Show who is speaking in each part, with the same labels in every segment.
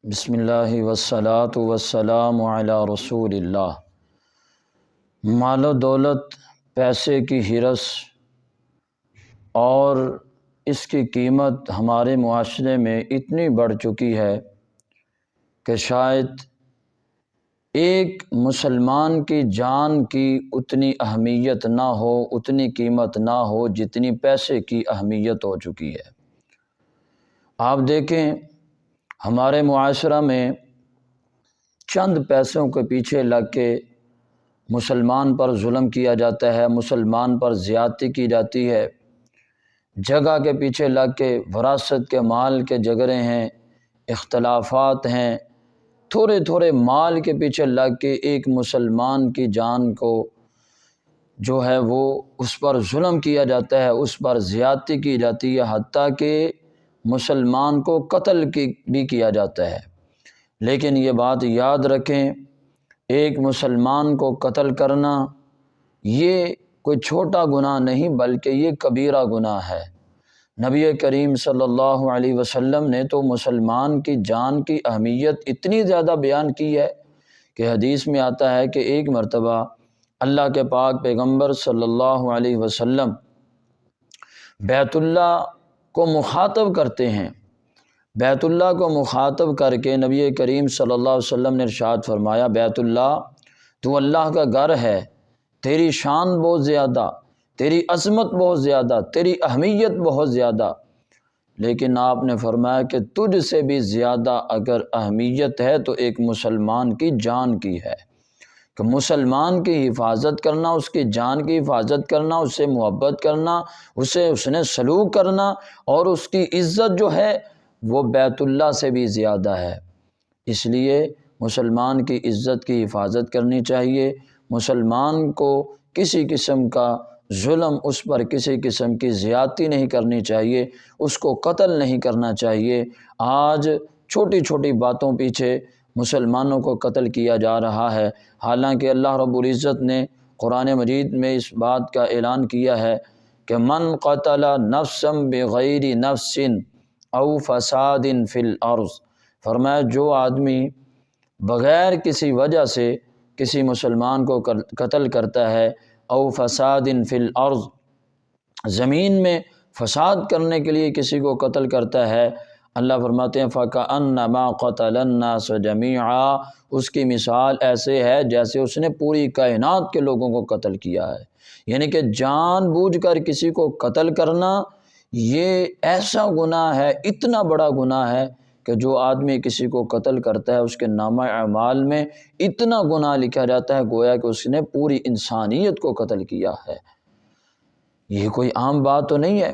Speaker 1: بسم اللہ والصلاة والسلام علی رسول اللہ۔ مال و دولت، پیسے کی ہرس اور اس کی قیمت ہمارے معاشرے میں اتنی بڑھ چکی ہے کہ شاید ایک مسلمان کی جان کی اتنی اہمیت نہ ہو، اتنی قیمت نہ ہو جتنی پیسے کی اہمیت ہو چکی ہے۔ آپ دیکھیں ہمارے معاشرہ میں چند پیسوں کے پیچھے لگ کے مسلمان پر ظلم کیا جاتا ہے، مسلمان پر زیادتی کی جاتی ہے، جگہ کے پیچھے لگ کے، وراثت کے مال کے جھگڑے ہیں، اختلافات ہیں، تھوڑے تھوڑے مال کے پیچھے لگ کے ایک مسلمان کی جان کو جو ہے وہ اس پر ظلم کیا جاتا ہے، اس پر زیادتی کی جاتی ہے، حتیٰ کہ مسلمان کو قتل بھی کیا جاتا ہے۔ لیکن یہ بات یاد رکھیں، ایک مسلمان کو قتل کرنا یہ کوئی چھوٹا گناہ نہیں بلکہ یہ کبیرہ گناہ ہے۔ نبی کریم صلی اللہ علیہ وسلم نے تو مسلمان کی جان کی اہمیت اتنی زیادہ بیان کی ہے کہ حدیث میں آتا ہے کہ ایک مرتبہ اللہ کے پاک پیغمبر صلی اللہ علیہ وسلم بیت اللہ کو مخاطب کرتے ہیں۔ بیت اللہ کو مخاطب کر کے نبی کریم صلی اللہ علیہ وسلم نے ارشاد فرمایا، بیت اللہ تو اللہ کا گھر ہے، تیری شان بہت زیادہ، تیری عظمت بہت زیادہ، تیری اہمیت بہت زیادہ، لیکن آپ نے فرمایا کہ تجھ سے بھی زیادہ اگر اہمیت ہے تو ایک مسلمان کی جان کی ہے، کہ مسلمان کی حفاظت کرنا، اس کی جان کی حفاظت کرنا، اس سے محبت کرنا، اس نے سلوک کرنا، اور اس کی عزت جو ہے وہ بیت اللہ سے بھی زیادہ ہے۔ اس لیے مسلمان کی عزت کی حفاظت کرنی چاہیے، مسلمان کو کسی قسم کا ظلم، اس پر کسی قسم کی زیادتی نہیں کرنی چاہیے، اس کو قتل نہیں کرنا چاہیے۔ آج چھوٹی چھوٹی باتوں پیچھے مسلمانوں کو قتل کیا جا رہا ہے، حالانکہ اللہ رب العزت نے قرآن مجید میں اس بات کا اعلان کیا ہے کہ من قتل نفسا بغیر نفس او فساد فی الارض، فرمایا جو آدمی بغیر کسی وجہ سے کسی مسلمان کو قتل کرتا ہے، او فساد فی الارض، زمین میں فساد کرنے کے لیے کسی کو قتل کرتا ہے، اللہ فرماتے ہیں فَكَأَنَّمَا قَتَلَ النَّاسَ جَمِيعًا، اس کی مثال ایسے ہے جیسے اس نے پوری کائنات کے لوگوں کو قتل کیا ہے۔ یعنی کہ جان بوجھ کر کسی کو قتل کرنا یہ ایسا گناہ ہے، اتنا بڑا گناہ ہے کہ جو آدمی کسی کو قتل کرتا ہے اس کے نامہ اعمال میں اتنا گناہ لکھا جاتا ہے گویا کہ اس نے پوری انسانیت کو قتل کیا ہے۔ یہ کوئی عام بات تو نہیں ہے،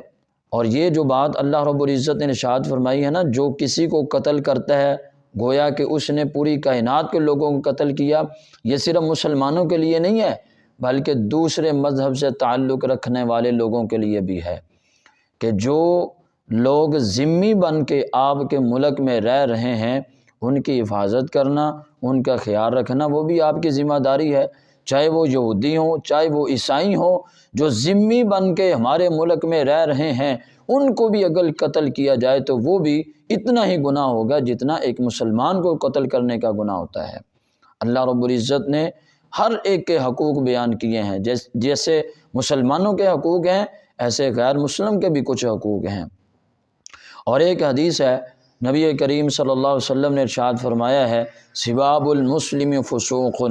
Speaker 1: اور یہ جو بات اللہ رب العزت نے ارشاد فرمائی ہے نا، جو کسی کو قتل کرتا ہے گویا کہ اس نے پوری کائنات کے لوگوں کو قتل کیا، یہ صرف مسلمانوں کے لیے نہیں ہے بلکہ دوسرے مذہب سے تعلق رکھنے والے لوگوں کے لیے بھی ہے، کہ جو لوگ ذمہ بن کے آپ کے ملک میں رہ رہے ہیں ان کی حفاظت کرنا، ان کا خیال رکھنا وہ بھی آپ کی ذمہ داری ہے، چاہے وہ یہودی ہوں چاہے وہ عیسائی ہوں، جو ذمہ بن کے ہمارے ملک میں رہ رہے ہیں ان کو بھی اگر قتل کیا جائے تو وہ بھی اتنا ہی گناہ ہوگا جتنا ایک مسلمان کو قتل کرنے کا گناہ ہوتا ہے۔ اللہ رب العزت نے ہر ایک کے حقوق بیان کیے ہیں، جیسے مسلمانوں کے حقوق ہیں ایسے غیر مسلم کے بھی کچھ حقوق ہیں۔ اور ایک حدیث ہے، نبی کریم صلی اللہ علیہ وسلم نے ارشاد فرمایا ہے سباب المسلم فسوق،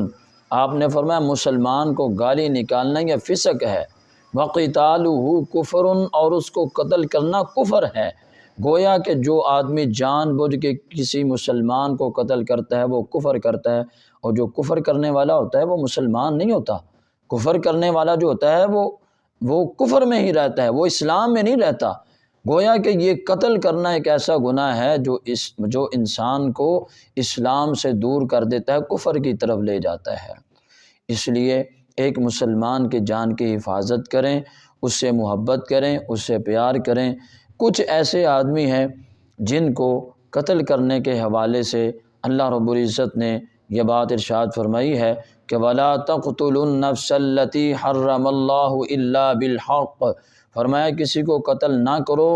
Speaker 1: آپ نے فرمایا مسلمان کو گالی نکالنا یہ فسق ہے، وقتالہ کفر، اور اس کو قتل کرنا کفر ہے۔ گویا کہ جو آدمی جان بوجھ کے کسی مسلمان کو قتل کرتا ہے وہ کفر کرتا ہے، اور جو کفر کرنے والا ہوتا ہے وہ مسلمان نہیں ہوتا۔ کفر کرنے والا جو ہوتا ہے وہ کفر میں ہی رہتا ہے، وہ اسلام میں نہیں رہتا۔ گویا کہ یہ قتل کرنا ایک ایسا گناہ ہے جو انسان کو اسلام سے دور کر دیتا ہے، کفر کی طرف لے جاتا ہے۔ اس لیے ایک مسلمان کی جان کی حفاظت کریں، اس سے محبت کریں، اس سے پیار کریں۔ کچھ ایسے آدمی ہیں جن کو قتل کرنے کے حوالے سے اللہ رب العزت نے یہ بات ارشاد فرمائی ہے کہ وَلَا تَقْتُلُوا النَّفْسَ الَّتِي حَرَّمَ اللَّهُ إِلَّا بِالْحَقِّ، فرمایا کسی کو قتل نہ کرو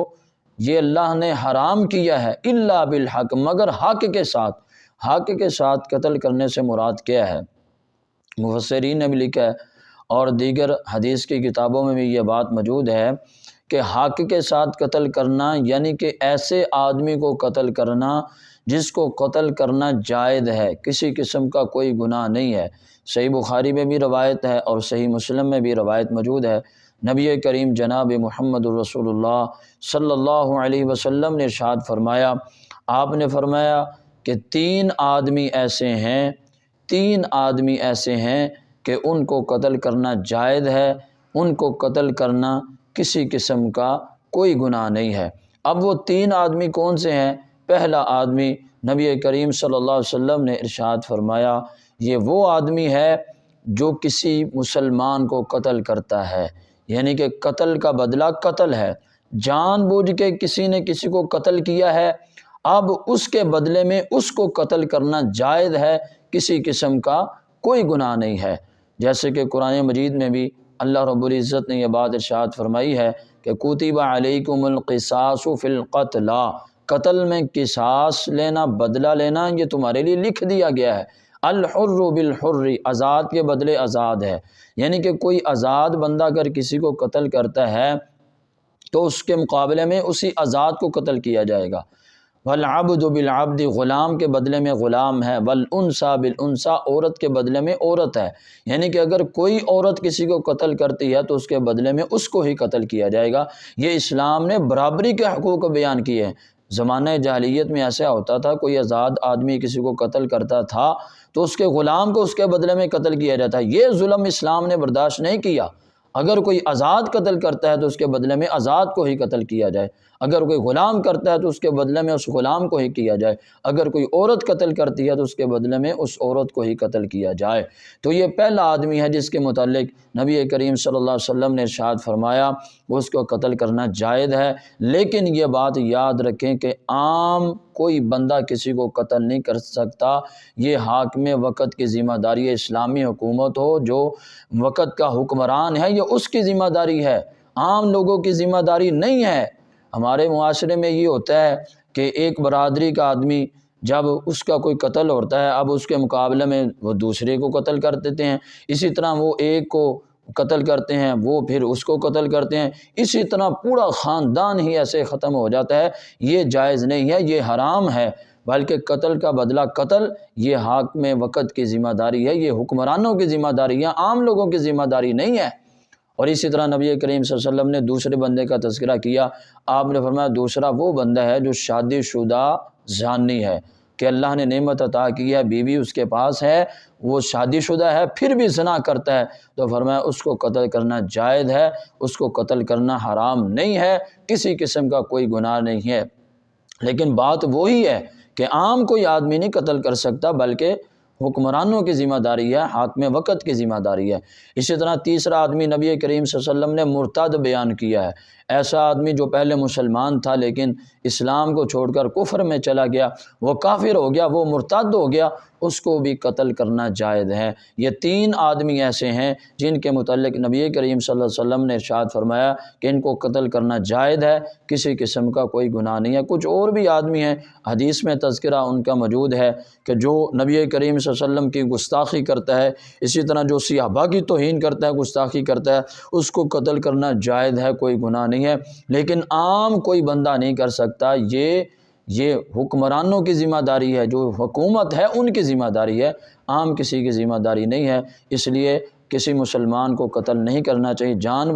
Speaker 1: یہ اللہ نے حرام کیا ہے، الا بالحق، مگر حق کے ساتھ۔ حق کے ساتھ قتل کرنے سے مراد کیا ہے؟ مفسرین نے بھی لکھا ہے اور دیگر حدیث کی کتابوں میں بھی یہ بات موجود ہے کہ حق کے ساتھ قتل کرنا یعنی کہ ایسے آدمی کو قتل کرنا جس کو قتل کرنا جائز ہے، کسی قسم کا کوئی گناہ نہیں ہے۔ صحیح بخاری میں بھی روایت ہے اور صحیح مسلم میں بھی روایت موجود ہے۔ نبی کریم جناب محمد رسول اللہ صلی اللہ علیہ وسلم نے ارشاد فرمایا، آپ نے فرمایا کہ تین آدمی ایسے ہیں کہ ان کو قتل کرنا جائز ہے، ان کو قتل کرنا کسی قسم کا کوئی گناہ نہیں ہے۔ اب وہ تین آدمی کون سے ہیں؟ پہلا آدمی نبی کریم صلی اللہ علیہ وسلم نے ارشاد فرمایا، یہ وہ آدمی ہے جو کسی مسلمان کو قتل کرتا ہے، یعنی کہ قتل کا بدلہ قتل ہے، جان بوجھ کے کسی نے کسی کو قتل کیا ہے، اب اس کے بدلے میں اس کو قتل کرنا جائز ہے، کسی قسم کا کوئی گناہ نہیں ہے۔ جیسے کہ قرآن مجید میں بھی اللہ رب العزت نے یہ بات ارشاد فرمائی ہے کہ کتب علیکم القصاص فی القتل، قتل میں قصاص لینا، بدلہ لینا یہ تمہارے لیے لکھ دیا گیا ہے۔ الحر بالحر، آزاد کے بدلے آزاد ہے، یعنی کہ کوئی آزاد بندہ اگر کسی کو قتل کرتا ہے تو اس کے مقابلے میں اسی آزاد کو قتل کیا جائے گا۔ والعبد بالعبد، غلام کے بدلے میں غلام ہے۔ والانثى بالانثى، عورت کے بدلے میں عورت ہے، یعنی کہ اگر کوئی عورت کسی کو قتل کرتی ہے تو اس کے بدلے میں اس کو ہی قتل کیا جائے گا۔ یہ اسلام نے برابری کے حقوق بیان کیے ہیں۔ زمانہ جاہلیت میں ایسا ہوتا تھا، کوئی آزاد آدمی کسی کو قتل کرتا تھا تو اس کے غلام کو اس کے بدلے میں قتل کیا جاتا ہے۔ یہ ظلم اسلام نے برداشت نہیں کیا۔ اگر کوئی آزاد قتل کرتا ہے تو اس کے بدلے میں آزاد کو ہی قتل کیا جائے، اگر کوئی غلام کرتا ہے تو اس کے بدلے میں اس غلام کو ہی کیا جائے، اگر کوئی عورت قتل کرتی ہے تو اس کے بدلے میں اس عورت کو ہی قتل کیا جائے۔ تو یہ پہلا آدمی ہے جس کے متعلق نبی کریم صلی اللہ علیہ وسلم نے ارشاد فرمایا اس کو قتل کرنا جائز ہے۔ لیکن یہ بات یاد رکھیں کہ عام کوئی بندہ کسی کو قتل نہیں کر سکتا، یہ حاکم وقت کی ذمہ داری ہے۔ اسلامی حکومت ہو، جو وقت کا حکمران ہے، یہ اس کی ذمہ داری ہے، عام لوگوں کی ذمہ داری نہیں ہے۔ ہمارے معاشرے میں یہ ہوتا ہے کہ ایک برادری کا آدمی جب اس کا کوئی قتل ہوتا ہے، اب اس کے مقابلے میں وہ دوسرے کو قتل کر دیتے ہیں، اسی طرح وہ ایک کو قتل کرتے ہیں، وہ پھر اس کو قتل کرتے ہیں، اسی طرح پورا خاندان ہی ایسے ختم ہو جاتا ہے۔ یہ جائز نہیں ہے، یہ حرام ہے، بلکہ قتل کا بدلہ قتل یہ حاکم وقت کی ذمہ داری ہے، یہ حکمرانوں کی ذمہ داری ہے، عام لوگوں کی ذمہ داری نہیں ہے۔ اور اسی طرح نبی کریم صلی اللہ علیہ وسلم نے دوسرے بندے کا تذکرہ کیا، آپ نے فرمایا دوسرا وہ بندہ ہے جو شادی شدہ زانی ہے، کہ اللہ نے نعمت عطا کی ہے، بیوی اس کے پاس ہے، وہ شادی شدہ ہے پھر بھی زنا کرتا ہے، تو فرمایا اس کو قتل کرنا جائز ہے، اس کو قتل کرنا حرام نہیں ہے، کسی قسم کا کوئی گناہ نہیں ہے۔ لیکن بات وہی ہے کہ عام کوئی آدمی نہیں قتل کر سکتا، بلکہ حکمرانوں کی ذمہ داری ہے، حاکم وقت کی ذمہ داری ہے۔ اسی طرح تیسرا آدمی نبی کریم صلی اللہ علیہ وسلم نے مرتد بیان کیا ہے، ایسا آدمی جو پہلے مسلمان تھا لیکن اسلام کو چھوڑ کر کفر میں چلا گیا، وہ کافر ہو گیا، وہ مرتد ہو گیا، اس کو بھی قتل کرنا جائز ہے۔ یہ تین آدمی ایسے ہیں جن کے متعلق نبی کریم صلی اللہ علیہ وسلم نے ارشاد فرمایا کہ ان کو قتل کرنا جائز ہے، کسی قسم کا کوئی گناہ نہیں ہے۔ کچھ اور بھی آدمی ہیں، حدیث میں تذکرہ ان کا موجود ہے کہ جو نبی کریم صلی اللہ علیہ وسلم کی گستاخی کرتا ہے، اسی طرح جو صحابہ کی توہین کرتا ہے، گستاخی کرتا ہے، اس کو قتل کرنا جائز ہے، کوئی گناہ نہیں ہے۔ لیکن عام کوئی بندہ نہیں کر سکتا، یہ حکمرانوں کی ذمہ داری ہے، جو حکومت ہے ان کی ذمہ داری ہے، عام کسی کی ذمہ داری نہیں ہے۔ اس لیے کسی مسلمان کو قتل نہیں کرنا چاہیے، جان